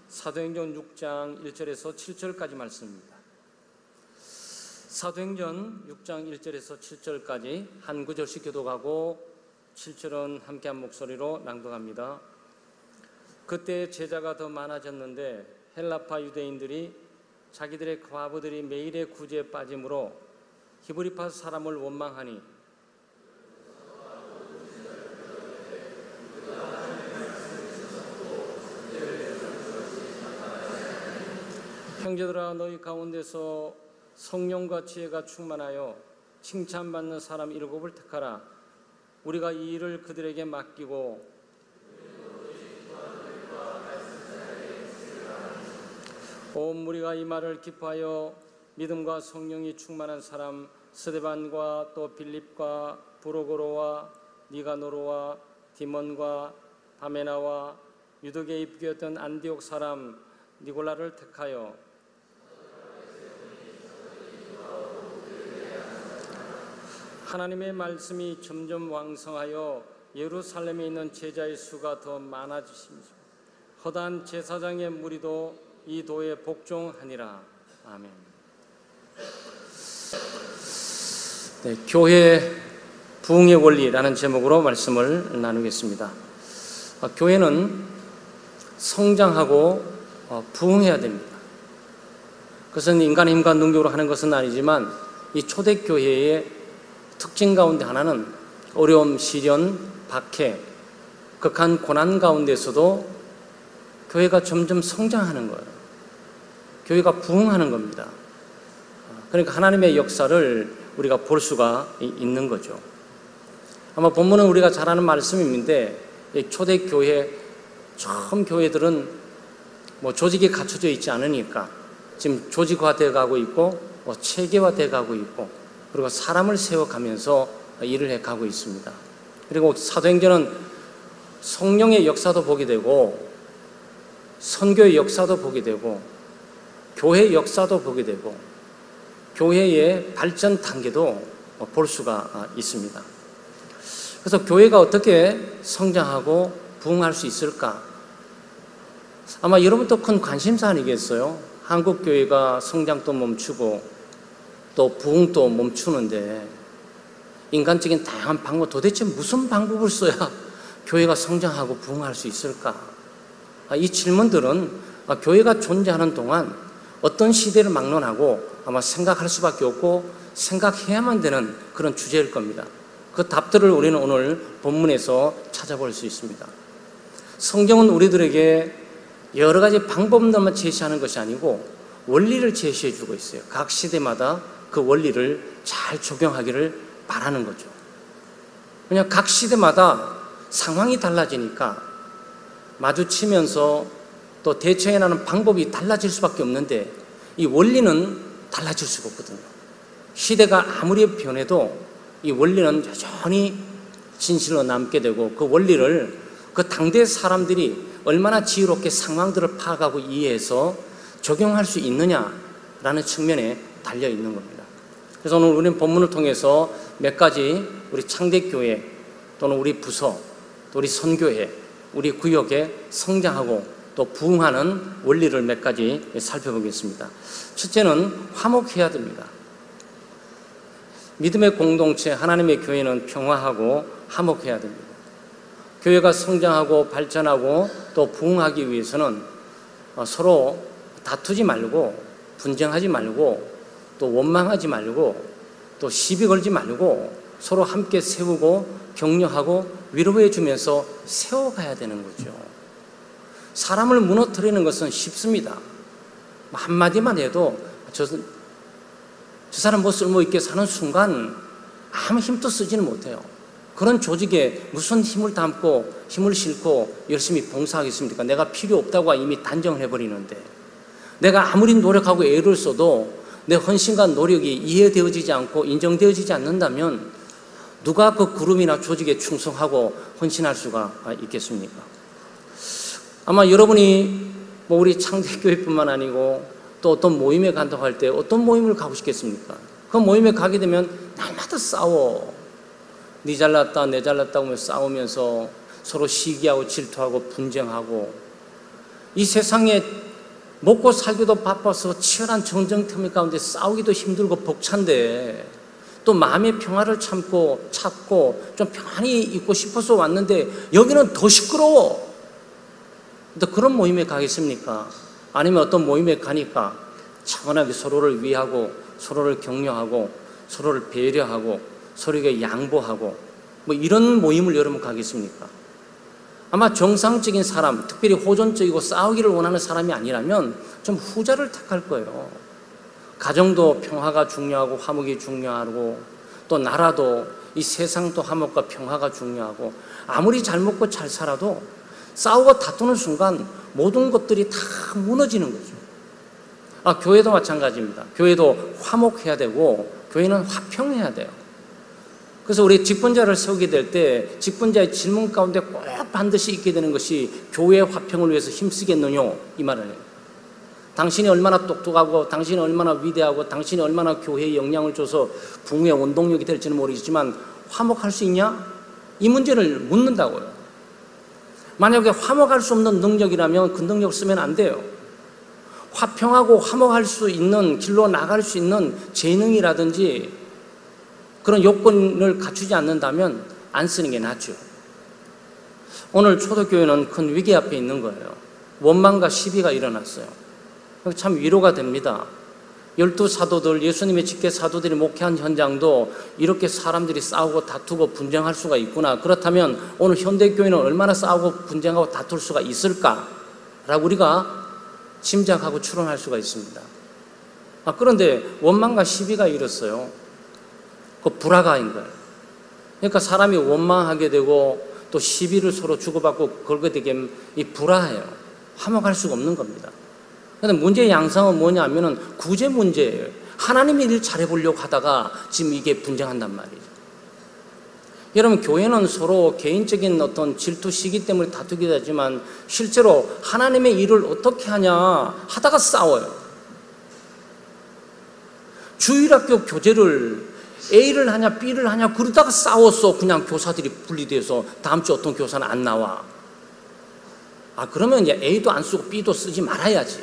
사도행전 6장 1절에서 7절까지 말씀입니다. 사도행전 6장 1절에서 7절까지 한 구절씩 교독하고 7절은 함께한 목소리로 낭독합니다. 그때 제자가 더 많아졌는데 헬라파 유대인들이 자기들의 과부들이 매일의 구제에 빠짐으로 히브리파 사람을 원망하니 형제들아, 너희 가운데서 성령과 지혜가 충만하여 칭찬받는 사람 7을 택하라. 우리가 이 일을 그들에게 맡기고 온 무리가 이 말을 기뻐하여 믿음과 성령이 충만한 사람 스데반과 또 빌립과 브로고로와 니가노로와 디몬과 바메나와 유독에 입교였던 안디옥 사람 니골라를 택하여 하나님의 말씀이 점점 왕성하여 예루살렘에 있는 제자의 수가 더 많아지심이죠. 허다한 제사장의 무리도 이 도에 복종하니라. 아멘. 네, 교회 부흥의 원리라는 제목으로 말씀을 나누겠습니다. 교회는 성장하고 부흥해야 됩니다. 그것은 인간의 힘과 능력으로 하는 것은 아니지만 이 초대교회의 특징 가운데 하나는 어려움, 시련, 박해, 극한 고난 가운데서도 교회가 점점 성장하는 거예요. 교회가 부흥하는 겁니다. 그러니까 하나님의 역사를 우리가 볼 수가 있는 거죠. 아마 본문은 우리가 잘 아는 말씀인데 초대교회 처음 교회들은 조직이 갖춰져 있지 않으니까 지금 조직화되어 가고 있고 체계화되어 가고 있고 그리고 사람을 세워가면서 일을 해가고 있습니다. 그리고 사도행전은 성령의 역사도 보게 되고 선교의 역사도 보게 되고 교회의 역사도 보게 되고 교회의 발전 단계도 볼 수가 있습니다. 그래서 교회가 어떻게 성장하고 부흥할 수 있을까? 아마 여러분도 큰 관심사 아니겠어요? 한국 교회가 성장도 멈추고 또 부흥도 멈추는데 인간적인 다양한 방법, 도대체 무슨 방법을 써야 교회가 성장하고 부흥할 수 있을까? 이 질문들은 교회가 존재하는 동안 어떤 시대를 막론하고 아마 생각할 수밖에 없고 생각해야만 되는 그런 주제일 겁니다. 그 답들을 우리는 오늘 본문에서 찾아볼 수 있습니다. 성경은 우리들에게 여러 가지 방법들만 제시하는 것이 아니고 원리를 제시해 주고 있어요. 각 시대마다 그 원리를 잘 적용하기를 바라는 거죠. 그냥 각 시대마다 상황이 달라지니까 마주치면서 또 대처해 나가는 방법이 달라질 수밖에 없는데 이 원리는 달라질 수가 없거든요. 시대가 아무리 변해도 이 원리는 여전히 진실로 남게 되고 그 원리를 그 당대 사람들이 얼마나 지혜롭게 상황들을 파악하고 이해해서 적용할 수 있느냐라는 측면에 달려 있는 겁니다. 그래서 오늘 우리는 본문을 통해서 몇 가지 우리 창대교회 또는 우리 부서 또 우리 선교회 우리 구역에 성장하고 또 부흥하는 원리를 몇 가지 살펴보겠습니다. 첫째는 화목해야 됩니다. 믿음의 공동체 하나님의 교회는 평화하고 화목해야 됩니다. 교회가 성장하고 발전하고 또 부흥하기 위해서는 서로 다투지 말고 분쟁하지 말고 또 원망하지 말고 또 시비 걸지 말고 서로 함께 세우고 격려하고 위로해 주면서 세워가야 되는 거죠. 사람을 무너뜨리는 것은 쉽습니다. 한마디만 해도 저 사람 뭐 쓸모있게 사는 순간 아무 힘도 쓰지는 못해요. 그런 조직에 무슨 힘을 담고 힘을 싣고 열심히 봉사하겠습니까? 내가 필요 없다고 이미 단정을 해버리는데 내가 아무리 노력하고 애를 써도 내 헌신과 노력이 이해되어지지 않고 인정되어지지 않는다면 누가 그 그룹이나 조직에 충성하고 헌신할 수가 있겠습니까? 아마 여러분이 우리 창대교회뿐만 아니고 또 어떤 모임에 간다고 할 때 어떤 모임을 가고 싶겠습니까? 그 모임에 가게 되면 날마다 싸워. 네 잘났다 내 잘났다고 싸우면서 서로 시기하고 질투하고 분쟁하고 이 세상에 먹고 살기도 바빠서 치열한 정쟁터미 가운데 싸우기도 힘들고 벅찬데 또 마음의 평화를 찾고 좀 편안히 있고 싶어서 왔는데 여기는 더 시끄러워. 근데 그런 모임에 가겠습니까? 아니면 어떤 모임에 가니까 차분하게 서로를 위하고 서로를 격려하고 서로를 배려하고 서로에게 양보하고 뭐 이런 모임을 여러분 가겠습니까? 아마 정상적인 사람, 특별히 호전적이고 싸우기를 원하는 사람이 아니라면 좀 후자를 택할 거예요. 가정도 평화가 중요하고 화목이 중요하고 또 나라도 이 세상도 화목과 평화가 중요하고 아무리 잘 먹고 잘 살아도 싸우고 다투는 순간 모든 것들이 다 무너지는 거죠. 교회도 마찬가지입니다. 교회도 화목해야 되고 교회는 화평해야 돼요. 그래서 우리 직분자를 세우게 될 때 직분자의 질문 가운데 꼭 반드시 있게 되는 것이 교회의 화평을 위해서 힘쓰겠느냐 이 말을 해요. 당신이 얼마나 똑똑하고 당신이 얼마나 위대하고 당신이 얼마나 교회에 영향을 줘서 부흥의 원동력이 될지는 모르겠지만 화목할 수 있냐? 이 문제를 묻는다고요. 만약에 화목할 수 없는 능력이라면 그 능력을 쓰면 안 돼요. 화평하고 화목할 수 있는 길로 나갈 수 있는 재능이라든지 그런 요건을 갖추지 않는다면 안 쓰는 게 낫죠. 오늘 초대교회는 큰 위기 앞에 있는 거예요. 원망과 시비가 일어났어요. 참 위로가 됩니다. 12사도들, 예수님의 직계 사도들이 목회한 현장도 이렇게 사람들이 싸우고 다투고 분쟁할 수가 있구나. 그렇다면 오늘 현대교회는 얼마나 싸우고 분쟁하고 다툴 수가 있을까라고 우리가 짐작하고 추론할 수가 있습니다. 그런데 원망과 시비가 일었어요. 그 불화가인 거예요. 그러니까 사람이 원망하게 되고 또 시비를 서로 주고받고 걸게 되게 이 불화해요. 화목할 수가 없는 겁니다. 그런데 문제의 양상은 뭐냐면은 구제 문제예요. 하나님의 일 잘해보려고 하다가 지금 이게 분쟁한단 말이죠. 여러분, 교회는 서로 개인적인 어떤 질투 시기 때문에 다투기도 하지만 실제로 하나님의 일을 어떻게 하냐 하다가 싸워요. 주일학교 교재를 A를 하냐 B를 하냐 그러다가 싸웠어. 그냥 교사들이 분리돼서 다음 주 어떤 교사는 안 나와. 그러면 이제 A도 안 쓰고 B도 쓰지 말아야지.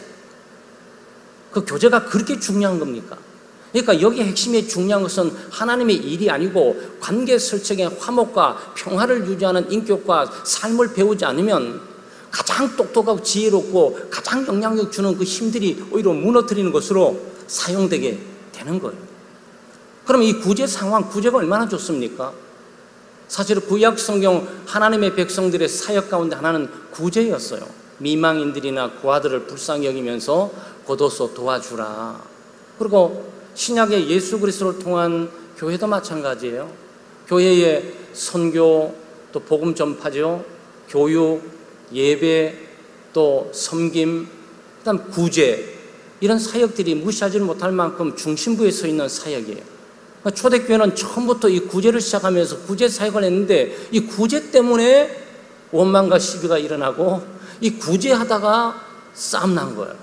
그 교재가 그렇게 중요한 겁니까? 그러니까 여기 핵심이 중요한 것은 하나님의 일이 아니고 관계 설정의 화목과 평화를 유지하는 인격과 삶을 배우지 않으면 가장 똑똑하고 지혜롭고 가장 영향력 주는 그 힘들이 오히려 무너뜨리는 것으로 사용되게 되는 거예요. 그럼 이 구제 상황, 구제가 얼마나 좋습니까? 사실 구약 성경 하나님의 백성들의 사역 가운데 하나는 구제였어요. 미망인들이나 고아들을 불쌍히 여기면서 곧어서 도와주라. 그리고 신약의 예수 그리스도를 통한 교회도 마찬가지예요. 교회의 선교, 또 복음 전파죠, 교육, 예배, 또 섬김, 그다음 구제, 이런 사역들이 무시하지 못할 만큼 중심부에 서 있는 사역이에요. 초대교회는 처음부터 이 구제를 시작하면서 구제 사역을 했는데 이 구제 때문에 원망과 시비가 일어나고 이 구제하다가 싸움 난 거예요.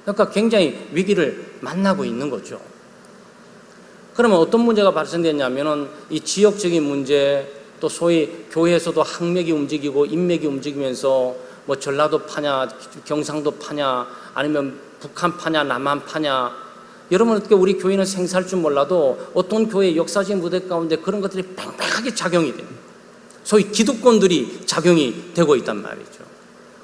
그러니까 굉장히 위기를 만나고 있는 거죠. 그러면 어떤 문제가 발생됐냐면은 이 지역적인 문제, 또 소위 교회에서도 학맥이 움직이고 인맥이 움직이면서 뭐 전라도 파냐, 경상도 파냐, 아니면 북한 파냐, 남한 파냐. 여러분, 어떻게 우리 교회는 생사할 줄 몰라도 어떤 교회의 역사적인 무대 가운데 그런 것들이 팽팽하게 작용이 됩니다. 소위 기득권들이 작용이 되고 있단 말이죠.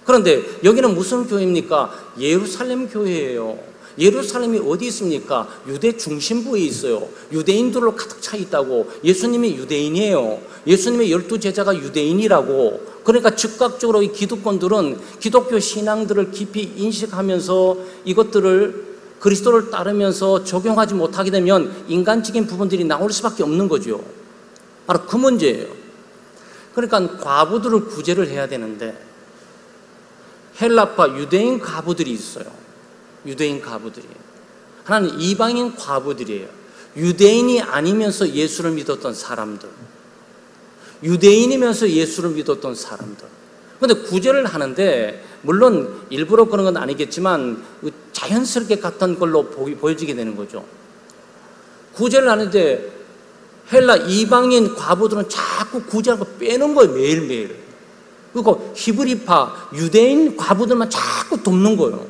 그런데 여기는 무슨 교회입니까? 예루살렘 교회예요. 예루살렘이 어디 있습니까? 유대 중심부에 있어요. 유대인들로 가득 차 있다고. 예수님이 유대인이에요. 예수님의 12제자가 유대인이라고. 그러니까 즉각적으로 이 기득권들은 기독교 신앙들을 깊이 인식하면서 이것들을 그리스도를 따르면서 적용하지 못하게 되면 인간적인 부분들이 나올 수밖에 없는 거죠. 바로 그 문제예요. 그러니까 과부들을 구제를 해야 되는데 헬라파 유대인 과부들이 있어요. 유대인 과부들이에요. 하나는 이방인 과부들이에요. 유대인이 아니면서 예수를 믿었던 사람들, 유대인이면서 예수를 믿었던 사람들. 그런데 구제를 하는데 물론 일부러 그런 건 아니겠지만 자연스럽게 같은 걸로 보여지게 되는 거죠. 구제를 하는데 헬라 이방인 과부들은 자꾸 구제하고 빼는 거예요. 매일매일. 그리고 히브리파 유대인 과부들만 자꾸 돕는 거예요.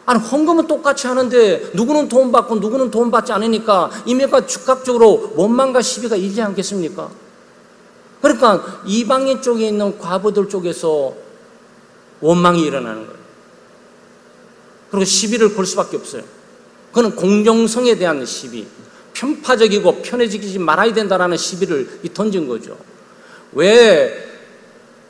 아니, 헌금은 똑같이 하는데 누구는 돈 받고 누구는 돈 받지 않으니까 이면과 즉각적으로 원망과 시비가 일지 않겠습니까? 그러니까 이방인 쪽에 있는 과부들 쪽에서 원망이 일어나는 거예요. 그리고 시비를 걸 수밖에 없어요. 그건 공정성에 대한 시비, 편파적이고 편해지지 말아야 된다는 시비를 던진 거죠. 왜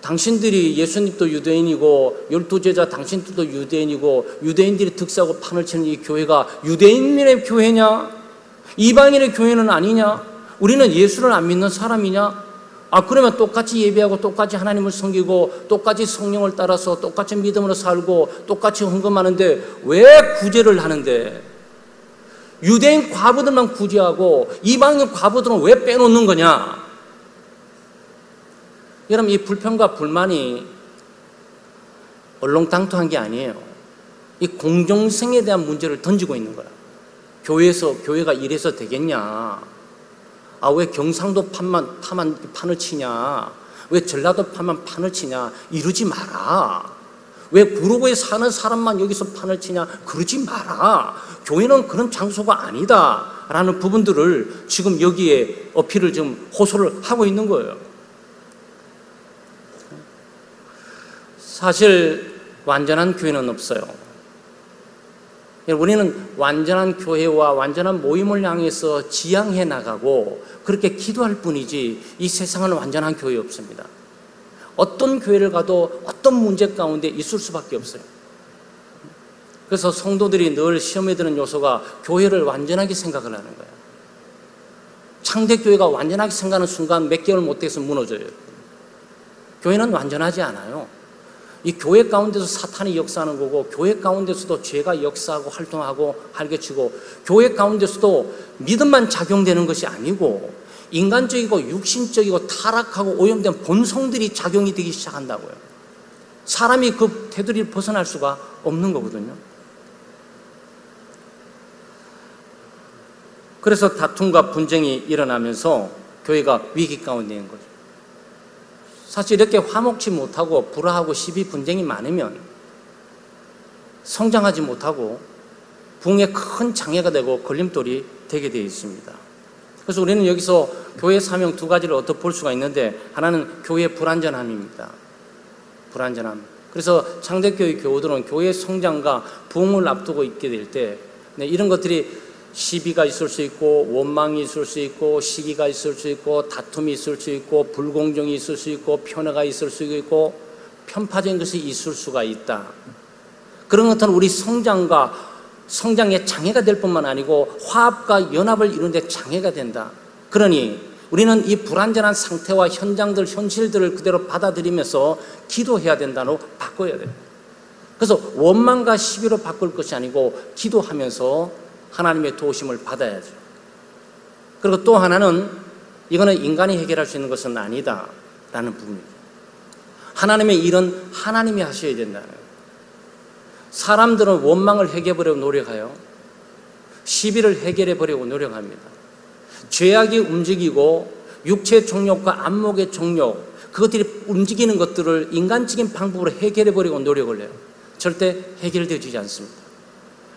당신들이 예수님도 유대인이고 12제자 당신들도 유대인이고 유대인들이 득세하고 판을 치는 이 교회가 유대인의 교회냐? 이방인의 교회는 아니냐? 우리는 예수를 안 믿는 사람이냐? 그러면 똑같이 예배하고 똑같이 하나님을 섬기고 똑같이 성령을 따라서 똑같이 믿음으로 살고 똑같이 헌금하는데 왜 구제를 하는데? 유대인 과부들만 구제하고 이방인 과부들은 왜 빼놓는 거냐? 여러분, 이 불평과 불만이 얼렁뚱땅한 게 아니에요. 이 공정성에 대한 문제를 던지고 있는 거야. 교회가 이래서 되겠냐? 왜 경상도 판을 치냐? 왜 전라도 판을 치냐? 이러지 마라. 왜 구로구에 사는 사람만 여기서 판을 치냐? 그러지 마라. 교회는 그런 장소가 아니다. 라는 부분들을 지금 여기에 어필을 지금 호소를 하고 있는 거예요. 사실 완전한 교회는 없어요. 우리는 완전한 교회와 완전한 모임을 향해서 지향해 나가고 그렇게 기도할 뿐이지 이 세상은 완전한 교회 없습니다. 어떤 교회를 가도 어떤 문제 가운데 있을 수밖에 없어요. 그래서 성도들이 늘 시험에 드는 요소가 교회를 완전하게 생각을 하는 거예요. 창대교회가 완전하게 생각하는 순간 몇 개월 못해서 무너져요. 교회는 완전하지 않아요. 이 교회 가운데서 사탄이 역사하는 거고 교회 가운데서도 죄가 역사하고 활동하고 활개치고 교회 가운데서도 믿음만 작용되는 것이 아니고 인간적이고 육신적이고 타락하고 오염된 본성들이 작용이 되기 시작한다고요. 사람이 그 테두리를 벗어날 수가 없는 거거든요. 그래서 다툼과 분쟁이 일어나면서 교회가 위기 가운데 있는 거죠. 사실 이렇게 화목치 못하고 불화하고 시비 분쟁이 많으면 성장하지 못하고 부흥에 큰 장애가 되고 걸림돌이 되게 되어 있습니다. 그래서 우리는 여기서 교회 사명 두 가지를 어떻게 볼 수가 있는데, 하나는 교회의 불완전함입니다. 불완전함. 그래서 창대교회 교우들은 교회의 성장과 부흥을 앞두고 있게 될 때 이런 것들이 시비가 있을 수 있고 원망이 있을 수 있고 시기가 있을 수 있고 다툼이 있을 수 있고 불공정이 있을 수 있고 편애가 있을 수 있고 편파적인 것이 있을 수가 있다. 그런 것들은 우리 성장에 장애가 될 뿐만 아니고 화합과 연합을 이루는 데 장애가 된다. 그러니 우리는 이 불완전한 상태와 현실들을 그대로 받아들이면서 기도해야 된다로 바꿔야 돼요. 그래서 원망과 시비로 바꿀 것이 아니고 기도하면서 하나님의 도우심을 받아야죠. 그리고 또 하나는 이거는 인간이 해결할 수 있는 것은 아니다라는 부분입니다. 하나님의 일은 하나님이 하셔야 된다는 거예요. 사람들은 원망을 해결해보려고 노력해요. 시비를 해결해보려고 노력합니다. 죄악이 움직이고 육체의 정욕과 안목의 정욕, 그것들이 움직이는 것들을 인간적인 방법으로 해결해보려고 노력을 해요. 절대 해결되지 않습니다.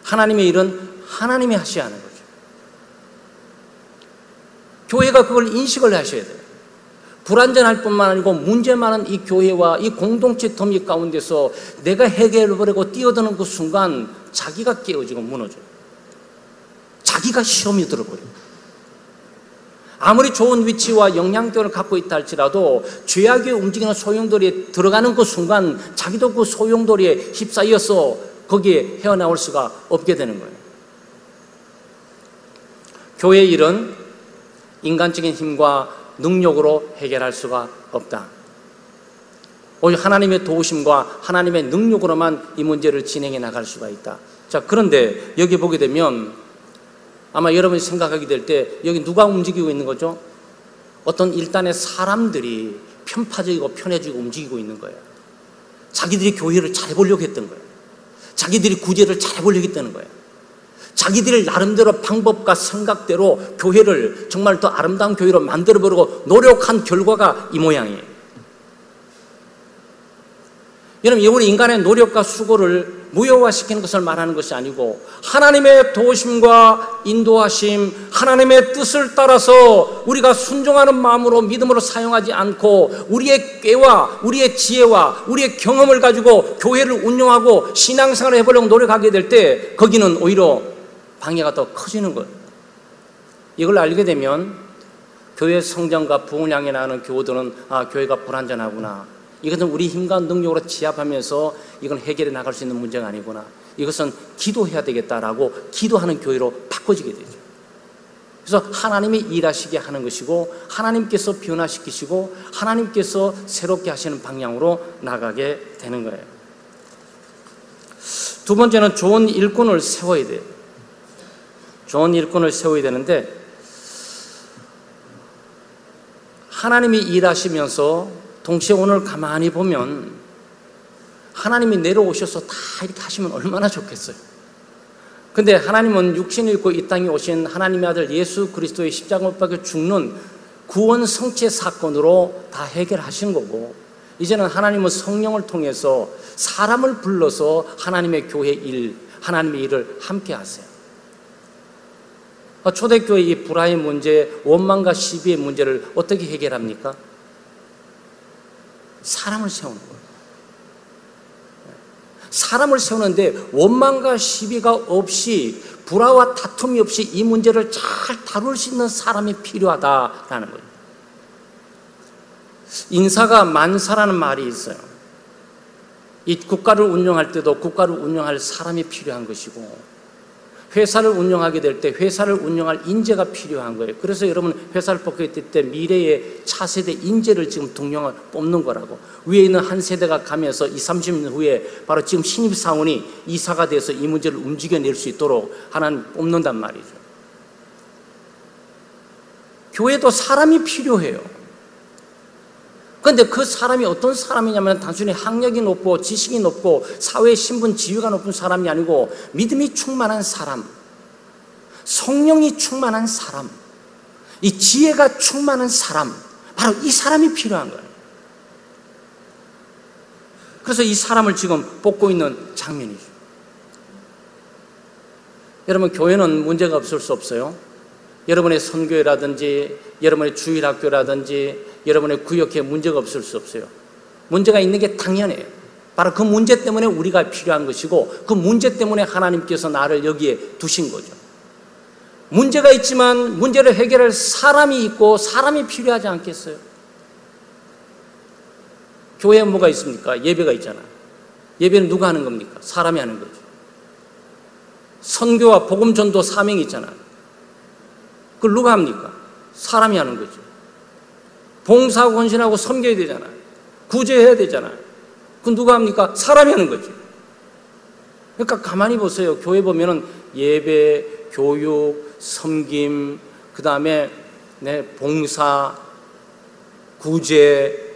하나님의 일은 하나님이 하셔야 하는 거죠. 교회가 그걸 인식을 하셔야 돼요. 불완전할 뿐만 아니고 문제 많은 이 교회와 이 공동체 더미 가운데서 내가 해결해보려고 뛰어드는 그 순간 자기가 깨어지고 무너져요. 자기가 시험이 들어버려요. 아무리 좋은 위치와 영향력을 갖고 있다 할지라도 죄악에 움직이는 소용돌이에 들어가는 그 순간 자기도 그 소용돌이에 휩싸여서 거기에 헤어나올 수가 없게 되는 거예요. 교회의 일은 인간적인 힘과 능력으로 해결할 수가 없다. 오히려 하나님의 도우심과 하나님의 능력으로만 이 문제를 진행해 나갈 수가 있다. 자, 그런데 여기 보게 되면 아마 여러분이 생각하게 될 때 여기 누가 움직이고 있는 거죠? 어떤 일단의 사람들이 편파적이고 편해지고 움직이고 있는 거예요. 자기들이 교회를 잘해보려고 했던 거예요. 자기들이 구제를 잘해보려고 했다는 거예요. 자기들이 나름대로 방법과 생각대로 교회를 정말 더 아름다운 교회로 만들어보려고 노력한 결과가 이 모양이에요. 여러분, 우리 인간의 노력과 수고를 무효화시키는 것을 말하는 것이 아니고 하나님의 도우심과 인도하심, 하나님의 뜻을 따라서 우리가 순종하는 마음으로 믿음으로 사용하지 않고 우리의 꾀와 우리의 지혜와 우리의 경험을 가지고 교회를 운영하고 신앙생활을 해보려고 노력하게 될 때 거기는 오히려 방해가 더 커지는 거예요. 이걸 알게 되면 교회 성장과 부흥을 향해 나가는 교우들은 교회가 불완전하구나, 이것은 우리 힘과 능력으로 지압하면서 이건 해결해 나갈 수 있는 문제가 아니구나, 이것은 기도해야 되겠다라고 기도하는 교회로 바꿔지게 되죠. 그래서 하나님이 일하시게 하는 것이고 하나님께서 변화시키시고 하나님께서 새롭게 하시는 방향으로 나가게 되는 거예요. 두 번째는 좋은 일꾼을 세워야 돼요. 좋은 일꾼을 세워야 되는데, 하나님이 일하시면서 동시에 오늘 가만히 보면 하나님이 내려오셔서 다 이렇게 하시면 얼마나 좋겠어요. 근데 하나님은 육신을 입고 이 땅에 오신 하나님의 아들 예수 그리스도의 십자가 못 박혀 죽는 구원 성취의 사건으로 다 해결하신 거고, 이제는 하나님은 성령을 통해서 사람을 불러서 하나님의 교회 일, 하나님의 일을 함께 하세요. 초대교회 이 불화의 문제, 원망과 시비의 문제를 어떻게 해결합니까? 사람을 세우는 거예요. 사람을 세우는데 원망과 시비가 없이, 불화와 다툼이 없이 이 문제를 잘 다룰 수 있는 사람이 필요하다라는 거예요. 인사가 만사라는 말이 있어요. 이 국가를 운영할 때도 국가를 운영할 사람이 필요한 것이고, 회사를 운영하게 될 때 회사를 운영할 인재가 필요한 거예요. 그래서 여러분 회사를 뽑게 될 때 미래의 차세대 인재를 지금 등용을 뽑는 거라고. 위에 있는 한 세대가 가면서 20, 30년 후에 바로 지금 신입사원이 이사가 돼서 이 문제를 움직여낼 수 있도록 하나님 뽑는단 말이죠. 교회도 사람이 필요해요. 그런데 그 사람이 어떤 사람이냐면 단순히 학력이 높고 지식이 높고 사회 신분 지위가 높은 사람이 아니고 믿음이 충만한 사람, 성령이 충만한 사람, 이 지혜가 충만한 사람, 바로 이 사람이 필요한 거예요. 그래서 이 사람을 지금 뽑고 있는 장면이죠. 여러분, 교회는 문제가 없을 수 없어요. 여러분의 선교회라든지 여러분의 주일학교라든지 여러분의 구역에 문제가 없을 수 없어요. 문제가 있는 게 당연해요. 바로 그 문제 때문에 우리가 필요한 것이고 그 문제 때문에 하나님께서 나를 여기에 두신 거죠. 문제가 있지만 문제를 해결할 사람이 있고 사람이 필요하지 않겠어요? 교회에 뭐가 있습니까? 예배가 있잖아요. 예배는 누가 하는 겁니까? 사람이 하는 거죠. 선교와 복음 전도 사명이 있잖아요. 그걸 누가 합니까? 사람이 하는 거죠. 봉사하고 헌신하고 섬겨야 되잖아요. 구제해야 되잖아요. 그건 누가 합니까? 사람이 하는 거죠. 그러니까 가만히 보세요. 교회 보면은 예배, 교육, 섬김, 그 다음에 봉사, 구제,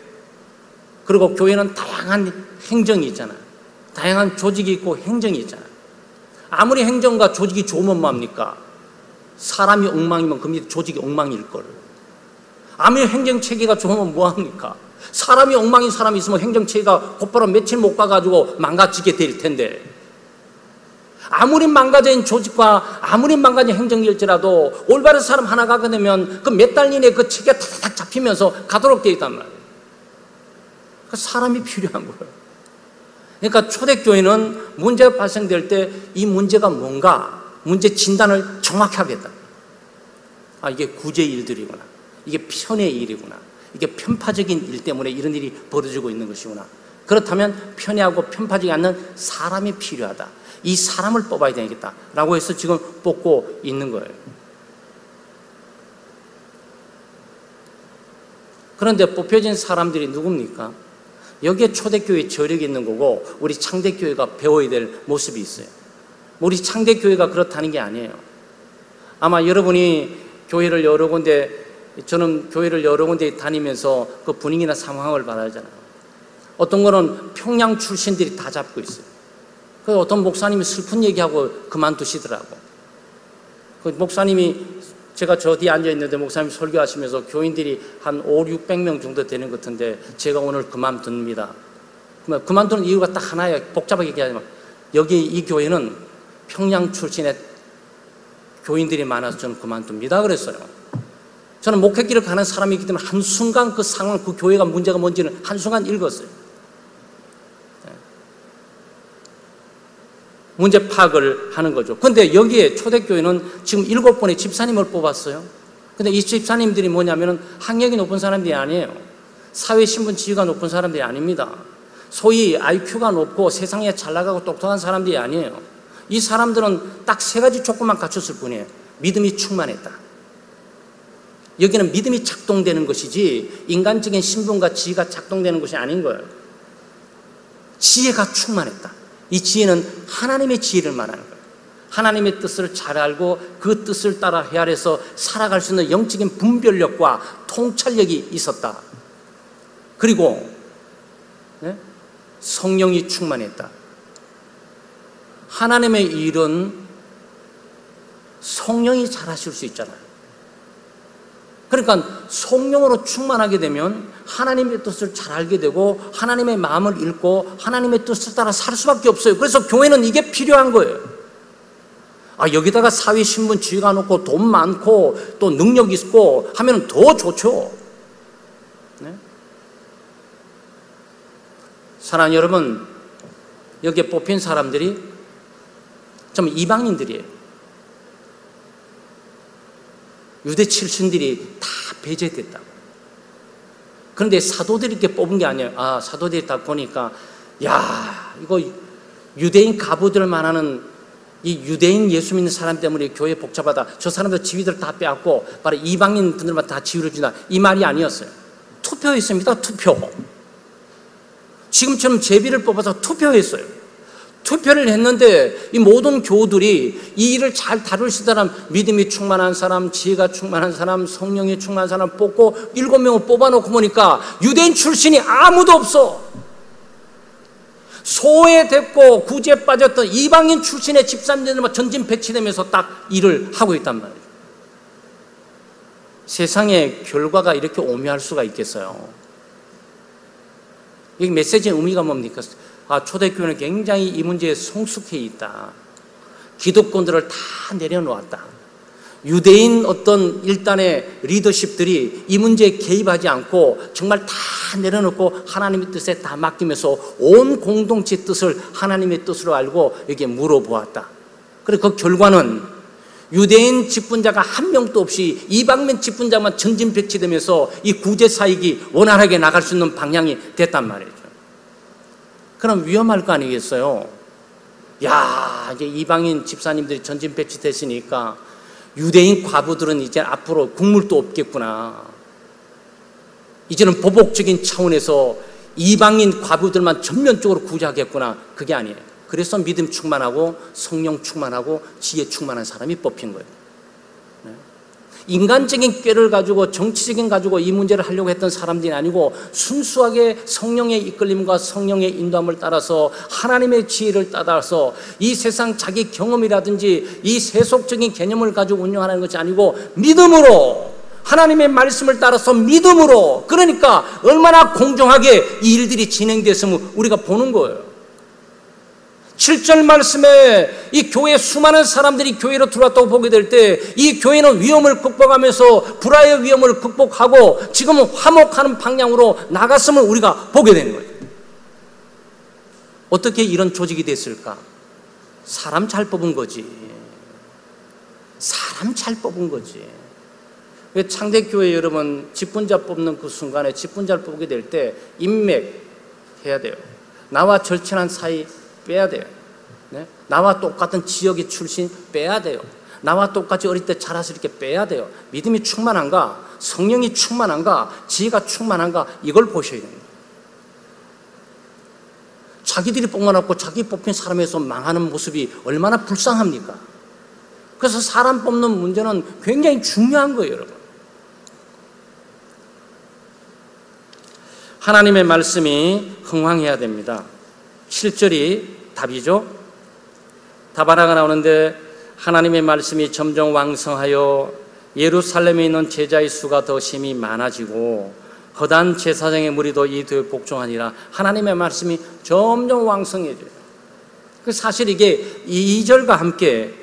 그리고 교회는 다양한 행정이 있잖아요. 다양한 조직이 있고 행정이 있잖아요. 아무리 행정과 조직이 좋으면 뭐합니까? 사람이 엉망이면 그 밑에 조직이 엉망일걸. 아무리 행정체계가 좋으면 뭐합니까? 사람이 엉망인 사람이 있으면 행정체계가 곧바로 며칠 못 가가지고 망가지게 될 텐데, 아무리 망가진 조직과 아무리 망가진 행정일지라도 올바른 사람 하나 가게 되면 그 몇 달 이내에 그 체계가 탁탁 잡히면서 가도록 되어 있단 말이에요. 그 사람이 필요한 거예요. 그러니까 초대교회는 문제가 발생될 때 이 문제가 뭔가 문제 진단을 정확히 하겠다. 이게 구제의 일들이구나. 이게 편의 일이구나. 이게 편파적인 일 때문에 이런 일이 벌어지고 있는 것이구나. 그렇다면 편애하고 편파적이지 않는 사람이 필요하다. 이 사람을 뽑아야 되겠다라고 해서 지금 뽑고 있는 거예요. 그런데 뽑혀진 사람들이 누굽니까? 여기에 초대교회 저력이 있는 거고 우리 창대교회가 배워야 될 모습이 있어요. 우리 창대교회가 그렇다는 게 아니에요. 아마 여러분이 교회를 여러 군데, 저는 교회를 여러 군데 다니면서 그 분위기나 상황을 봐야잖아요. 어떤 거는 평양 출신들이 다 잡고 있어요. 그 어떤 목사님이 슬픈 얘기하고 그만두시더라고. 그 목사님이, 제가 저 뒤에 앉아있는데 목사님 설교하시면서 교인들이 한 500, 600명 정도 되는 것 같은데 제가 오늘 그만둡니다. 그만두는 이유가 딱 하나예요. 복잡하게 얘기하지만 여기 이 교회는 평양 출신의 교인들이 많아서 저는 그만둡니다 그랬어요. 저는 목회길을 가는 사람이기 때문에 한순간 그 상황, 그 교회가 문제가 뭔지는 한순간 읽었어요. 문제 파악을 하는 거죠. 그런데 여기에 초대교회는 지금 7번의 집사님을 뽑았어요. 근데 이 집사님들이 뭐냐면은 학력이 높은 사람들이 아니에요. 사회신분 지위가 높은 사람들이 아닙니다. 소위 IQ가 높고 세상에 잘 나가고 똑똑한 사람들이 아니에요. 이 사람들은 딱 3가지 조건만 갖췄을 뿐이에요. 믿음이 충만했다. 여기는 믿음이 작동되는 것이지 인간적인 신분과 지위가 작동되는 것이 아닌 거예요. 지혜가 충만했다. 이 지혜는 하나님의 지혜를 말하는 거예요. 하나님의 뜻을 잘 알고 그 뜻을 따라 헤아려서 살아갈 수 있는 영적인 분별력과 통찰력이 있었다. 그리고 성령이 충만했다. 하나님의 일은 성령이 잘 하실 수 있잖아요. 그러니까 성령으로 충만하게 되면 하나님의 뜻을 잘 알게 되고 하나님의 마음을 읽고 하나님의 뜻을 따라 살 수밖에 없어요. 그래서 교회는 이게 필요한 거예요. 여기다가 사회 신분 지위가 높고 돈 많고 또 능력 있고 하면 더 좋죠. 네? 사랑하는 여러분, 여기에 뽑힌 사람들이 좀 이방인들이에요. 유대 출신들이 다 배제됐다고. 그런데 사도들이 이렇게 뽑은 게 아니에요. 사도들이 딱 보니까 이거 유대인 가부들을 말하는 이 유대인 예수 믿는 사람 때문에 교회 복잡하다. 저 사람들 지위들 다 빼앗고 바로 이방인 분들만 다 지위를 준다. 이 말이 아니었어요. 투표했습니다. 투표. 지금처럼 제비를 뽑아서 투표했어요. 투표를 했는데 이 모든 교우들이 이 일을 잘 다룰 수 있는 사람, 믿음이 충만한 사람, 지혜가 충만한 사람, 성령이 충만한 사람 뽑고 7명을 뽑아놓고 보니까 유대인 출신이 아무도 없어. 소외됐고 구제에 빠졌던 이방인 출신의 집사님들만 전진 배치되면서 딱 일을 하고 있단 말이에요. 세상의 결과가 이렇게 오묘할 수가 있겠어요. 여기 메시지의 의미가 뭡니까? 초대교회는 굉장히 이 문제에 성숙해 있다. 기득권들을 다 내려놓았다. 유대인 어떤 일단의 리더십들이 이 문제에 개입하지 않고 정말 다 내려놓고 하나님의 뜻에 다 맡기면서 온 공동체의 뜻을 하나님의 뜻으로 알고 여기에 물어보았다. 그리고 그 결과는 유대인 직분자가 한 명도 없이 이방인 직분자만 전진 배치되면서 이 구제 사역이 원활하게 나갈 수 있는 방향이 됐단 말이죠. 그럼 위험할 거 아니겠어요? 이제 이방인 집사님들이 전진 배치됐으니까 유대인 과부들은 이제 앞으로 국물도 없겠구나. 이제는 보복적인 차원에서 이방인 과부들만 전면적으로 구제하겠구나. 그게 아니에요. 그래서 믿음 충만하고 성령 충만하고 지혜 충만한 사람이 뽑힌 거예요. 인간적인 꾀를 가지고 정치적인 가지고 이 문제를 하려고 했던 사람들이 아니고 순수하게 성령의 이끌림과 성령의 인도함을 따라서 하나님의 지혜를 따라서 이 세상 자기 경험이라든지 이 세속적인 개념을 가지고 운영하는 것이 아니고 믿음으로 하나님의 말씀을 따라서 믿음으로, 그러니까 얼마나 공정하게 이 일들이 진행됐음을 우리가 보는 거예요. 7절 말씀에 이 교회 수많은 사람들이 교회로 들어왔다고 보게 될 때 이 교회는 위험을 극복하면서 불화의 위험을 극복하고 지금은 화목하는 방향으로 나갔음을 우리가 보게 되는 거예요. 어떻게 이런 조직이 됐을까? 사람 잘 뽑은 거지. 사람 잘 뽑은 거지. 창대교회 여러분 직분자 뽑는 그 순간에 직분자를 뽑게 될 때 인맥 해야 돼요. 나와 절친한 사이 빼야 돼요. 네? 나와 똑같은 지역의 출신 빼야 돼요. 나와 똑같이 어릴 때 자라서 이렇게 빼야 돼요. 믿음이 충만한가? 성령이 충만한가? 지혜가 충만한가? 이걸 보셔야 됩니다. 자기들이 뽑아놓고 자기 뽑힌 사람에서 망하는 모습이 얼마나 불쌍합니까? 그래서 사람 뽑는 문제는 굉장히 중요한 거예요, 여러분. 하나님의 말씀이 흥황해야 됩니다. 7절이 답이죠. 답 하나가 나오는데 하나님의 말씀이 점점 왕성하여 예루살렘에 있는 제자의 수가 더 심히 많아지고 허다한 제사장의 무리도 이 뒤에 복종하니라. 하나님의 말씀이 점점 왕성해져요. 사실 이게 2절과 함께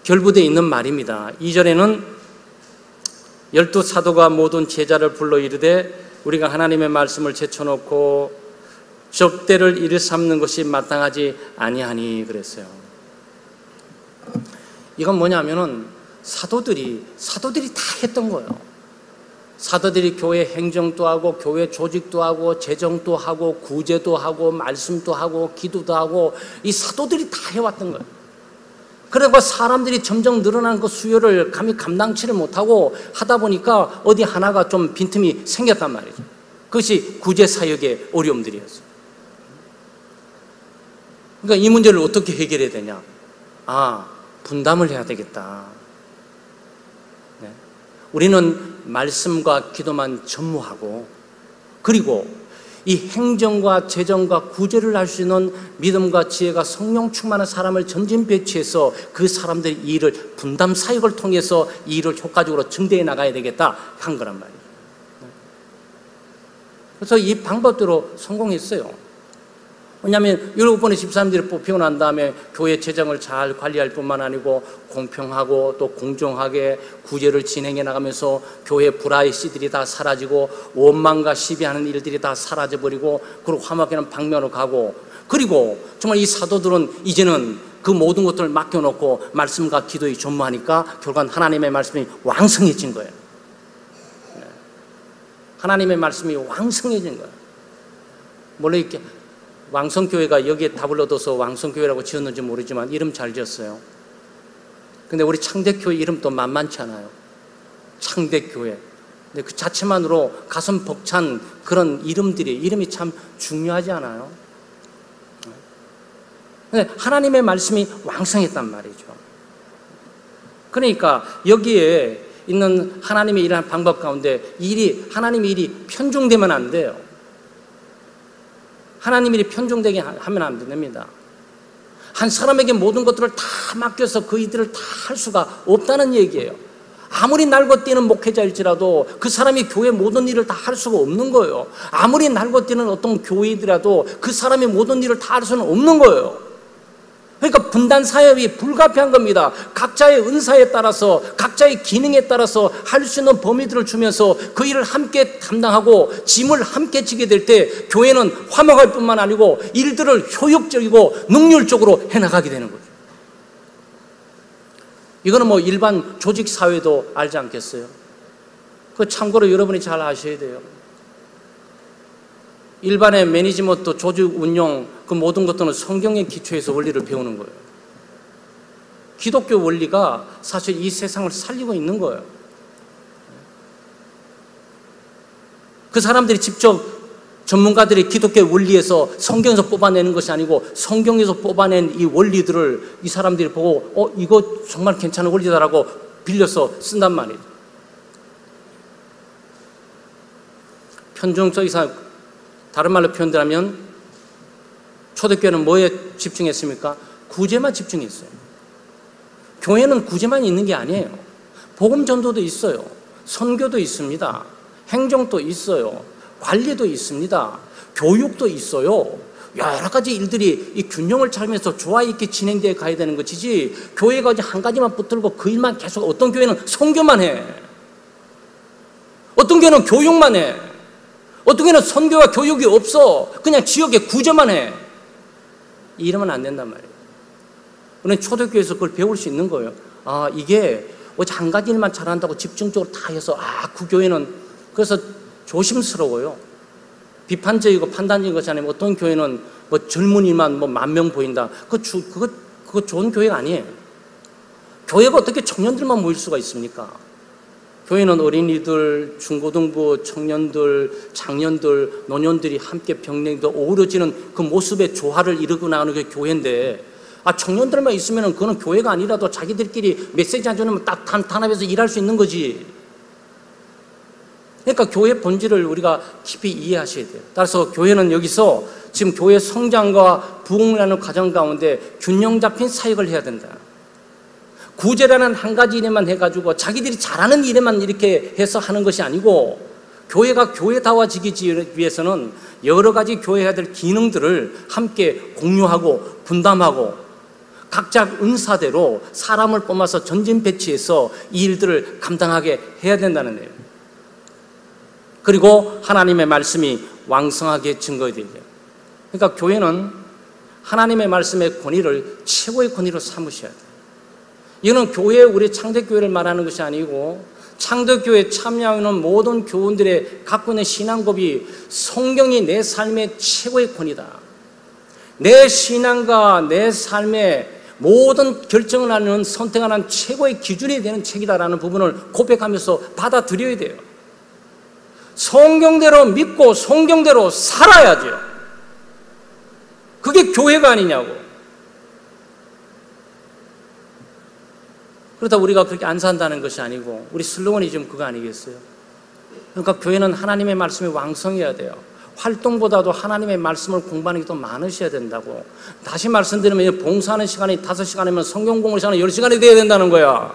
결부되어 있는 말입니다. 2절에는 12사도가 모든 제자를 불러 이르되 우리가 하나님의 말씀을 제쳐놓고 접대를 일을 삼는 것이 마땅하지 아니하니 그랬어요. 이건 뭐냐면은 사도들이 다 했던 거예요. 사도들이 교회 행정도 하고 교회 조직도 하고 재정도 하고 구제도 하고 말씀도 하고 기도도 하고 이 사도들이 다 해왔던 거예요. 그리고 사람들이 점점 늘어난 그 수요를 감히 감당치를 못하고 하다 보니까 어디 하나가 좀 빈틈이 생겼단 말이죠. 그것이 구제 사역의 어려움들이었어요. 그러니까 이 문제를 어떻게 해결해야 되냐? 분담을 해야 되겠다. 네. 우리는 말씀과 기도만 전무하고, 그리고 이 행정과 재정과 구제를 할 수 있는 믿음과 지혜가 성령 충만한 사람을 전진 배치해서 그 사람들이 이 일을 분담 사역을 통해서 이 일을 효과적으로 증대해 나가야 되겠다 한 거란 말이에요. 그래서 이 방법대로 성공했어요. 왜냐하면 7번의 집사님들이 뽑히고 난 다음에 교회 재정을 잘 관리할 뿐만 아니고 공평하고 또 공정하게 구제를 진행해 나가면서 교회 불화의 씨들이 다 사라지고 원망과 시비하는 일들이 다 사라져버리고, 그리고 화목에는 방면으로 가고, 그리고 정말 이 사도들은 이제는 그 모든 것들을 맡겨놓고 말씀과 기도에 전무하니까 결국은 하나님의 말씀이 왕성해진 거예요. 하나님의 말씀이 왕성해진 거예요. 물론 이렇게 왕성교회가 여기에 답을 얻어서 왕성교회라고 지었는지 모르지만 이름 잘 지었어요. 근데 우리 창대교회 이름도 만만치 않아요. 창대교회. 근데 그 자체만으로 가슴 벅찬 그런 이름이 참 중요하지 않아요? 근데 하나님의 말씀이 왕성했단 말이죠. 그러니까 여기에 있는 하나님의 일하는 방법 가운데 하나님의 일이 편중되면 안 돼요. 하나님의 일이 편중되게 하면 안 됩니다. 한 사람에게 모든 것들을 다 맡겨서 그 일들을 다 할 수가 없다는 얘기예요. 아무리 날고 뛰는 목회자일지라도 그 사람이 교회 모든 일을 다 할 수가 없는 거예요. 아무리 날고 뛰는 어떤 교회이더라도 그 사람이 모든 일을 다 할 수는 없는 거예요. 그러니까 분단 사역이 불가피한 겁니다. 각자의 은사에 따라서, 각자의 기능에 따라서 할 수 있는 범위들을 주면서 그 일을 함께 담당하고 짐을 함께 지게 될 때 교회는 화목할 뿐만 아니고 일들을 효율적이고 능률적으로 해나가게 되는 거죠. 이거는 뭐 일반 조직 사회도 알지 않겠어요? 그 참고로 여러분이 잘 아셔야 돼요. 일반의 매니지먼트, 조직 운영, 그 모든 것들은 성경의 기초에서 원리를 배우는 거예요. 기독교 원리가 사실 이 세상을 살리고 있는 거예요. 그 사람들이 직접 전문가들이 기독교 원리에서 성경에서 뽑아내는 것이 아니고 성경에서 뽑아낸 이 원리들을 이 사람들이 보고 이거 정말 괜찮은 원리다라고 빌려서 쓴단 말이에요. 편중적 이상, 다른 말로 표현하면 초대교회는 뭐에 집중했습니까? 구제만 집중했어요. 교회는 구제만 있는 게 아니에요. 복음 전도도 있어요. 선교도 있습니다. 행정도 있어요. 관리도 있습니다. 교육도 있어요. 여러 가지 일들이 이 균형을 찾으면서 조화 있게 진행되어 가야 되는 것이지, 교회가 이제 한 가지만 붙들고 그 일만 계속, 어떤 교회는 선교만 해. 어떤 교회는 교육만 해. 어떤 교회는 선교와 교육이 없어. 그냥 지역에 구제만 해. 이러면 안 된단 말이에요. 우리는 초대교회에서 그걸 배울 수 있는 거예요. 이게 어제 한 가지 일만 잘한다고 집중적으로 다 해서 그 교회는, 그래서 조심스러워요. 비판적이고 판단적인 것이 아니면 어떤 교회는 뭐 젊은이만 뭐 10,000명 보인다. 그거 좋은 교회가 아니에요. 교회가 어떻게 청년들만 모일 수가 있습니까? 교회는 어린이들, 중고등부, 청년들, 장년들, 노년들이 함께 병행도 어우러지는 그 모습의 조화를 이루고 나가는 게 교회인데, 청년들만 있으면 그거는 교회가 아니라도 자기들끼리 메시지 안 주면 딱 단합해서 일할 수 있는 거지. 그러니까 교회 본질을 우리가 깊이 이해하셔야 돼요. 따라서 교회는 여기서 지금 교회 성장과 부흥이라는 과정 가운데 균형 잡힌 사역을 해야 된다. 구제라는 한 가지 일에만 해가지고 자기들이 잘하는 일에만 이렇게 해서 하는 것이 아니고, 교회가 교회다워지기 위해서는 여러 가지 교회해야 될 기능들을 함께 공유하고 분담하고 각자 은사대로 사람을 뽑아서 전진 배치해서 이 일들을 감당하게 해야 된다는 거예요. 그리고 하나님의 말씀이 왕성하게 증거되죠. 그러니까 교회는 하나님의 말씀의 권위를 최고의 권위로 삼으셔야 돼요. 이거는 교회, 우리 창대교회를 말하는 것이 아니고 창대교회에 참여하는 모든 교원들의 갖고 있는 신앙법이 성경이 내 삶의 최고의 권위다. 내 신앙과 내 삶의 모든 결정을 하는, 선택하는 최고의 기준이 되는 책이다라는 부분을 고백하면서 받아들여야 돼요. 성경대로 믿고 성경대로 살아야죠. 그게 교회가 아니냐고. 그러다 우리가 그렇게 안 산다는 것이 아니고 우리 슬로건이 지금 그거 아니겠어요? 그러니까 교회는 하나님의 말씀이 왕성해야 돼요. 활동보다도 하나님의 말씀을 공부하는 게 더 많으셔야 된다고. 다시 말씀드리면 봉사하는 시간이 5시간이면 성경 공부 시간이 10시간이 돼야 된다는 거야.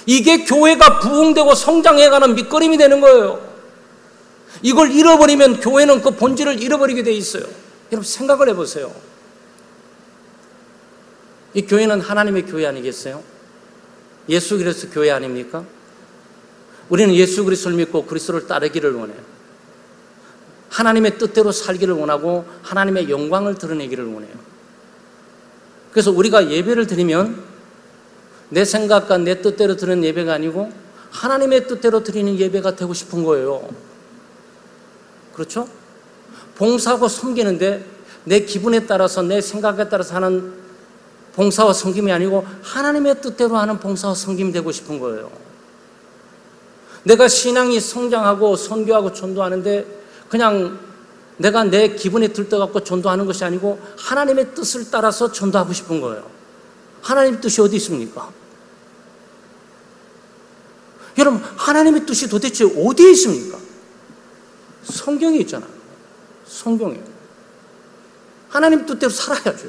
이게 교회가 부흥되고 성장해가는 밑거름이 되는 거예요. 이걸 잃어버리면 교회는 그 본질을 잃어버리게 돼 있어요. 여러분 생각을 해보세요. 이 교회는 하나님의 교회 아니겠어요? 예수 그리스도 교회 아닙니까? 우리는 예수 그리스도를 믿고 그리스도를 따르기를 원해요. 하나님의 뜻대로 살기를 원하고 하나님의 영광을 드러내기를 원해요. 그래서 우리가 예배를 드리면 내 생각과 내 뜻대로 드리는 예배가 아니고 하나님의 뜻대로 드리는 예배가 되고 싶은 거예요. 그렇죠? 봉사하고 섬기는데 내 기분에 따라서 내 생각에 따라서 하는 봉사와 섬김이 아니고 하나님의 뜻대로 하는 봉사와 섬김이 되고 싶은 거예요. 내가 신앙이 성장하고 선교하고 전도하는데 그냥 내가 내 기분에 들떠갖고 전도하는 것이 아니고 하나님의 뜻을 따라서 전도하고 싶은 거예요. 하나님의 뜻이 어디 있습니까? 여러분 하나님의 뜻이 도대체 어디에 있습니까? 성경에 있잖아요. 성경에. 하나님 뜻대로 살아야죠.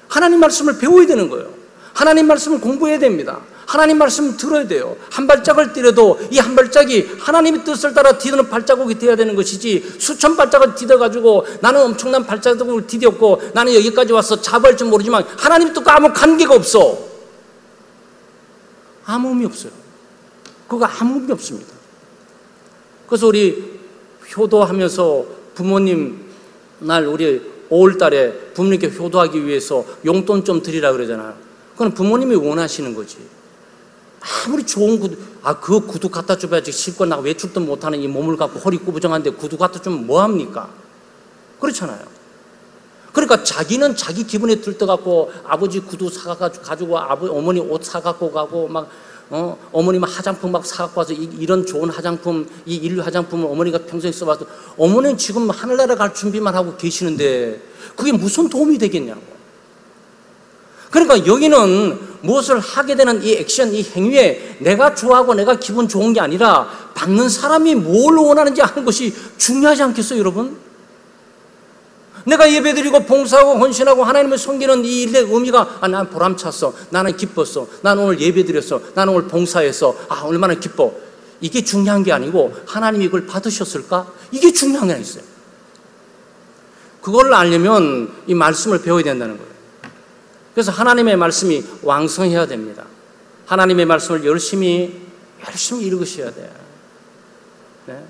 하나님 말씀을 배워야 되는 거예요. 하나님 말씀을 공부해야 됩니다. 하나님 말씀을 들어야 돼요. 한 발짝을 뛰어도 이 한 발짝이 하나님의 뜻을 따라 디디는 발자국이 되어야 되는 것이지 수천 발짝을 디뎌가지고 나는 엄청난 발자국을 디뎠고 나는 여기까지 와서 자부할지 모르지만 하나님 뜻과 아무 관계가 없어. 아무 의미 없어요. 그거 아무 의미 없습니다. 그래서 우리 효도하면서 부모님 날 우리 5월달에 부모님께 효도하기 위해서 용돈 좀 드리라 그러잖아요. 그건 부모님이 원하시는 거지. 아무리 좋은 구두, 그 구두 갖다 줘야지 실컷 나가 외출도 못하는 이 몸을 갖고 허리 구부정한데 구두 갖다 주면 뭐합니까? 그렇잖아요. 그러니까 자기는 자기 기분에 들떠갖고 아버지 구두 사가지고 어머니 옷 사갖고 가고 막 어머니만 화장품 막 사갖고 와서 이런 좋은 화장품, 이 인류 화장품을 어머니가 평소에 써봐서 어머니는 지금 하늘나라 갈 준비만 하고 계시는데 그게 무슨 도움이 되겠냐고. 그러니까 여기는 무엇을 하게 되는 이 액션, 이 행위에 내가 좋아하고 내가 기분 좋은 게 아니라 받는 사람이 뭘 원하는지 아는 것이 중요하지 않겠어요, 여러분? 내가 예배드리고 봉사하고 헌신하고 하나님을 섬기는 이 일의 의미가 난 보람찼어, 나는 기뻤어, 나는 오늘 예배드렸어, 나는 오늘 봉사했어, 얼마나 기뻐. 이게 중요한 게 아니고 하나님이 이걸 받으셨을까? 이게 중요한 게 있어요. 그걸 알려면 이 말씀을 배워야 된다는 거예요. 그래서 하나님의 말씀이 왕성해야 됩니다. 하나님의 말씀을 열심히 읽으셔야 돼요. 네.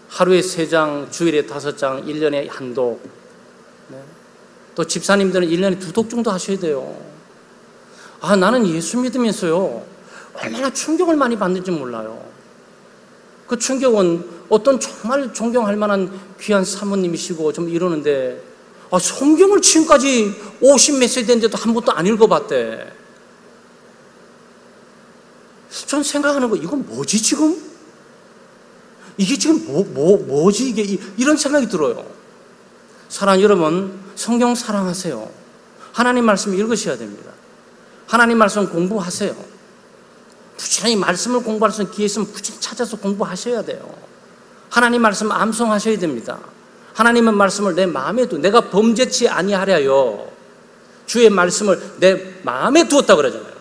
하루에 3장, 주일에 5장, 1년에 한독. 네. 또 집사님들은 1년에 2독 정도 하셔야 돼요. 나는 예수 믿으면서요 얼마나 충격을 많이 받는지 몰라요. 그 충격은 어떤 정말 존경할 만한 귀한 사모님이시고 좀 이러는데 성경을 지금까지 50몇 세 됐는데도 한 번도 안 읽어봤대. 전 생각하는 거, 이건 뭐지 지금? 이게 지금 뭐지 이게? 이런 생각이 들어요. 사랑하는 여러분, 성경 사랑하세요. 하나님 말씀 읽으셔야 됩니다. 하나님 말씀 공부하세요. 부지런히 말씀을 공부할 수 있는 기회 있으면 부지런히 찾아서 공부하셔야 돼요. 하나님 말씀 암송하셔야 됩니다. 하나님의 말씀을 내 마음에 내가 범죄치 아니하랴요. 주의 말씀을 내 마음에 두었다 그러잖아요.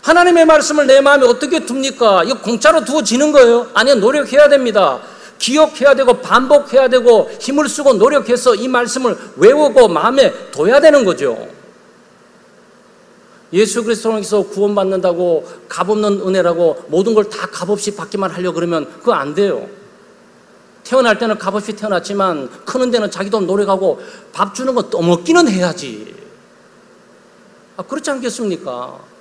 하나님의 말씀을 내 마음에 어떻게 둡니까? 이거 공짜로 두어지는 거예요? 아니요, 노력해야 됩니다. 기억해야 되고 반복해야 되고 힘을 쓰고 노력해서 이 말씀을 외우고 마음에 둬야 되는 거죠. 예수 그리스도에서 구원받는다고 값없는 은혜라고 모든 걸 다 값없이 받기만 하려고 그러면 그거 안 돼요. 태어날 때는 값없이 태어났지만 크는 데는 자기도 노력하고 밥 주는 거 떠먹기는 해야지. 그렇지 않겠습니까?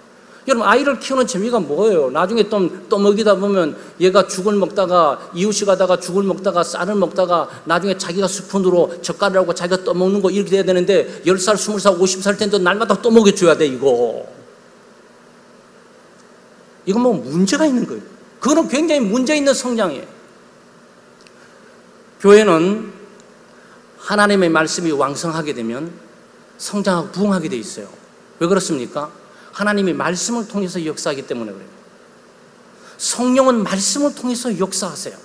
여러분, 아이를 키우는 재미가 뭐예요? 나중에 좀 떠먹이다 보면 얘가 죽을 먹다가 이웃이 가다가 죽을 먹다가 쌀을 먹다가 나중에 자기가 스푼으로 젓가락하고 자기가 떠먹는 거 이렇게 돼야 되는데 10살, 20살, 50살 텐데 날마다 떠먹여줘야 돼. 이거 뭐 문제가 있는 거예요. 그거는 굉장히 문제 있는 성장이에요. 교회는 하나님의 말씀이 왕성하게 되면 성장하고 부흥하게 돼 있어요. 왜 그렇습니까? 하나님이 말씀을 통해서 역사하기 때문에 그래요. 성령은 말씀을 통해서 역사하세요.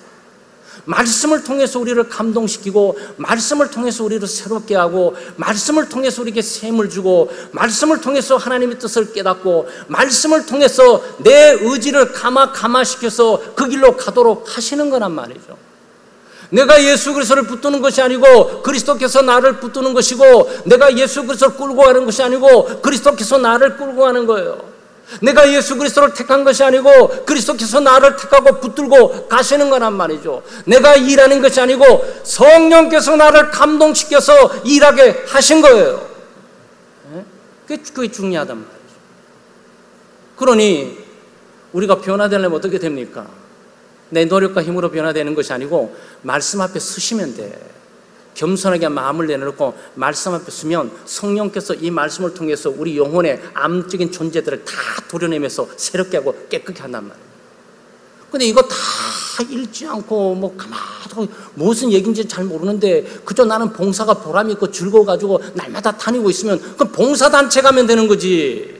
말씀을 통해서 우리를 감동시키고 말씀을 통해서 우리를 새롭게 하고 말씀을 통해서 우리에게 셈을 주고 말씀을 통해서 하나님의 뜻을 깨닫고 말씀을 통해서 내 의지를 감화시켜서 그 길로 가도록 하시는 거란 말이죠. 내가 예수 그리스도를 붙드는 것이 아니고 그리스도께서 나를 붙드는 것이고 내가 예수 그리스도를 끌고 가는 것이 아니고 그리스도께서 나를 끌고 가는 거예요. 내가 예수 그리스도를 택한 것이 아니고 그리스도께서 나를 택하고 붙들고 가시는 거란 말이죠. 내가 일하는 것이 아니고 성령께서 나를 감동시켜서 일하게 하신 거예요. 그게 중요하단 말이죠. 그러니 우리가 변화되려면 어떻게 됩니까? 내 노력과 힘으로 변화되는 것이 아니고 말씀 앞에 서시면 돼. 겸손하게 마음을 내놓고 말씀 앞에 서면 성령께서 이 말씀을 통해서 우리 영혼의 암적인 존재들을 다 도려내면서 새롭게 하고 깨끗게 한단 말이에요. 근데 이거 다 읽지 않고 가만히 무슨 얘기인지 잘 모르는데 그저 나는 봉사가 보람이 있고 즐거워가지고 날마다 다니고 있으면 그럼 봉사단체 가면 되는 거지.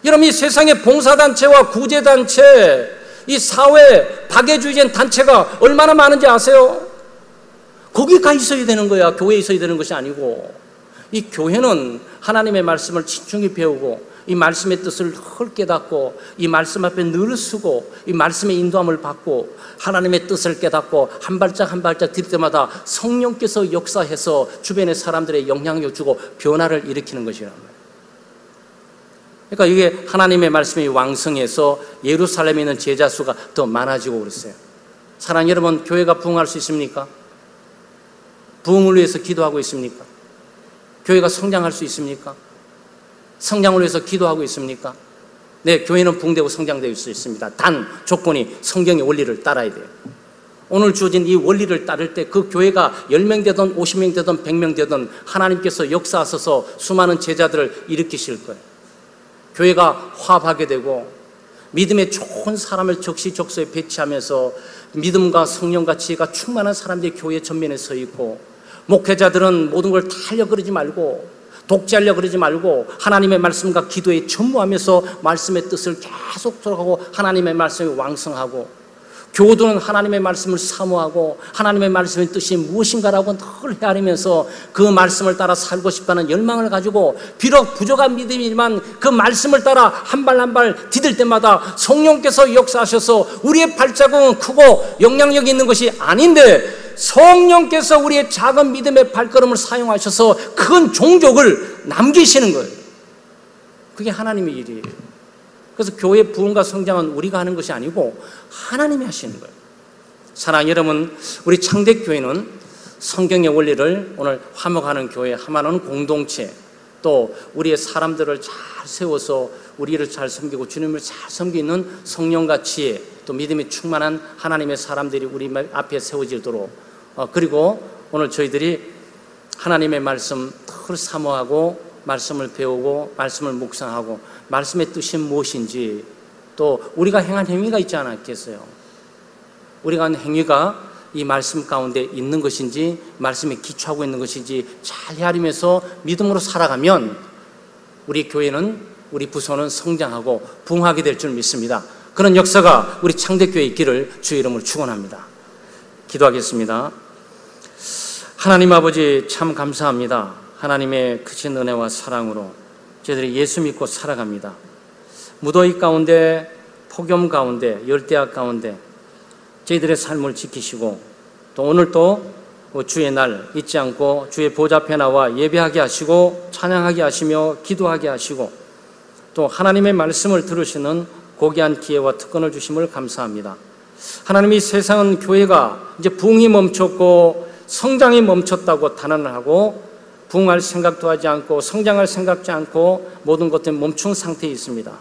여러분, 이 세상에 봉사단체와 구제단체, 이 사회 박애주의적인 단체가 얼마나 많은지 아세요? 거기 가 있어야 되는 거야. 교회에 있어야 되는 것이 아니고. 이 교회는 하나님의 말씀을 진중히 배우고 이 말씀의 뜻을 헐 깨닫고 이 말씀 앞에 늘 서고 이 말씀의 인도함을 받고 하나님의 뜻을 깨닫고 한 발짝 한 발짝 딜 때마다 성령께서 역사해서 주변의 사람들의 영향력 주고 변화를 일으키는 것이란 말이에요. 그러니까 이게 하나님의 말씀이 왕성해서 예루살렘에 있는 제자 수가 더 많아지고 그랬어요. 사랑하는 여러분, 교회가 부흥할 수 있습니까? 부흥을 위해서 기도하고 있습니까? 교회가 성장할 수 있습니까? 성장을 위해서 기도하고 있습니까? 네, 교회는 부흥되고 성장될 수 있습니다. 단 조건이 성경의 원리를 따라야 돼요. 오늘 주어진 이 원리를 따를 때 그 교회가 10명 되든 50명 되든 100명 되든 하나님께서 역사하셔서 수많은 제자들을 일으키실 거예요. 교회가 화합하게 되고 믿음의 좋은 사람을 적시적소에 배치하면서 믿음과 성령과 지혜가 충만한 사람들이 교회 전면에 서 있고 목회자들은 모든 걸 다 하려고 그러지 말고 독재하려고 그러지 말고 하나님의 말씀과 기도에 전무하면서 말씀의 뜻을 계속 들어가고 하나님의 말씀이 왕성하고 교우들은 하나님의 말씀을 사모하고 하나님의 말씀의 뜻이 무엇인가라고 늘 헤아리면서 그 말씀을 따라 살고 싶다는 열망을 가지고 비록 부족한 믿음이지만 그 말씀을 따라 한 발 한 발 디딜 때마다 성령께서 역사하셔서 우리의 발자국은 크고 영향력이 있는 것이 아닌데 성령께서 우리의 작은 믿음의 발걸음을 사용하셔서 큰 종족을 남기시는 거예요. 그게 하나님의 일이에요. 그래서 교회 부흥과 성장은 우리가 하는 것이 아니고 하나님이 하시는 거예요. 사랑하는 여러분, 우리 창대교회는 성경의 원리를 오늘 화목하는 교회, 하나는 공동체, 또 우리의 사람들을 잘 세워서 우리를 잘 섬기고 주님을 잘 섬기는 성령과 지혜, 또 믿음이 충만한 하나님의 사람들이 우리 앞에 세워지도록 그리고 오늘 저희들이 하나님의 말씀 늘 사모하고 말씀을 배우고 말씀을 묵상하고 말씀의 뜻이 무엇인지 또 우리가 행한 행위가 있지 않았겠어요? 우리가 한 행위가 이 말씀 가운데 있는 것인지 말씀에 기초하고 있는 것인지 잘 헤아리면서 믿음으로 살아가면 우리 교회는 우리 부서는 성장하고 부흥하게 될 줄 믿습니다. 그런 역사가 우리 창대교회에 있기를 주의 이름으로 축원합니다. 기도하겠습니다. 하나님 아버지 참 감사합니다. 하나님의 크신 은혜와 사랑으로 저희들이 예수 믿고 살아갑니다. 무더위 가운데, 폭염 가운데, 열대야 가운데 저희들의 삶을 지키시고 또 오늘 또 주의 날 잊지 않고 주의 보좌 앞에 나와 예배하게 하시고 찬양하게 하시며 기도하게 하시고 또 하나님의 말씀을 들으시는 고귀한 기회와 특권을 주심을 감사합니다. 하나님이 세상은 교회가 이제 부흥이 멈췄고 성장이 멈췄다고 단언을 하고 부흥할 생각도 하지 않고 성장할 생각지 않고 모든 것들이 멈춘 상태에 있습니다.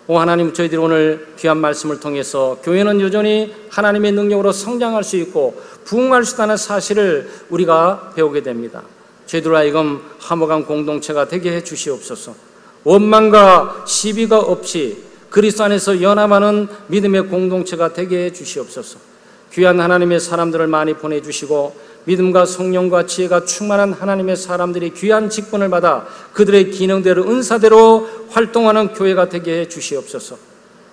오 하나님, 저희들이 오늘 귀한 말씀을 통해서 교회는 여전히 하나님의 능력으로 성장할 수 있고 부흥할 수 있다는 사실을 우리가 배우게 됩니다. 저희들 하여금 화목한 공동체가 되게 해 주시옵소서. 원망과 시비가 없이 그리스도 안에서 연합하는 믿음의 공동체가 되게 해 주시옵소서. 귀한 하나님의 사람들을 많이 보내주시고 믿음과 성령과 지혜가 충만한 하나님의 사람들이 귀한 직분을 받아 그들의 기능대로 은사대로 활동하는 교회가 되게 해 주시옵소서.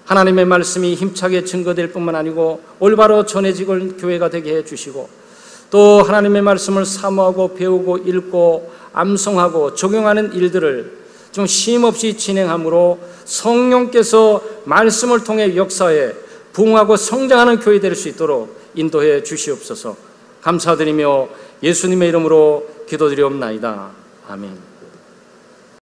하나님의 말씀이 힘차게 증거될 뿐만 아니고 올바로 전해지는 교회가 되게 해 주시고 또 하나님의 말씀을 사모하고 배우고 읽고 암송하고 적용하는 일들을 좀 쉼없이 진행함으로 성령께서 말씀을 통해 역사에 부흥하고 성장하는 교회 될 수 있도록 인도해 주시옵소서. 감사드리며 예수님의 이름으로 기도드리옵나이다. 아멘.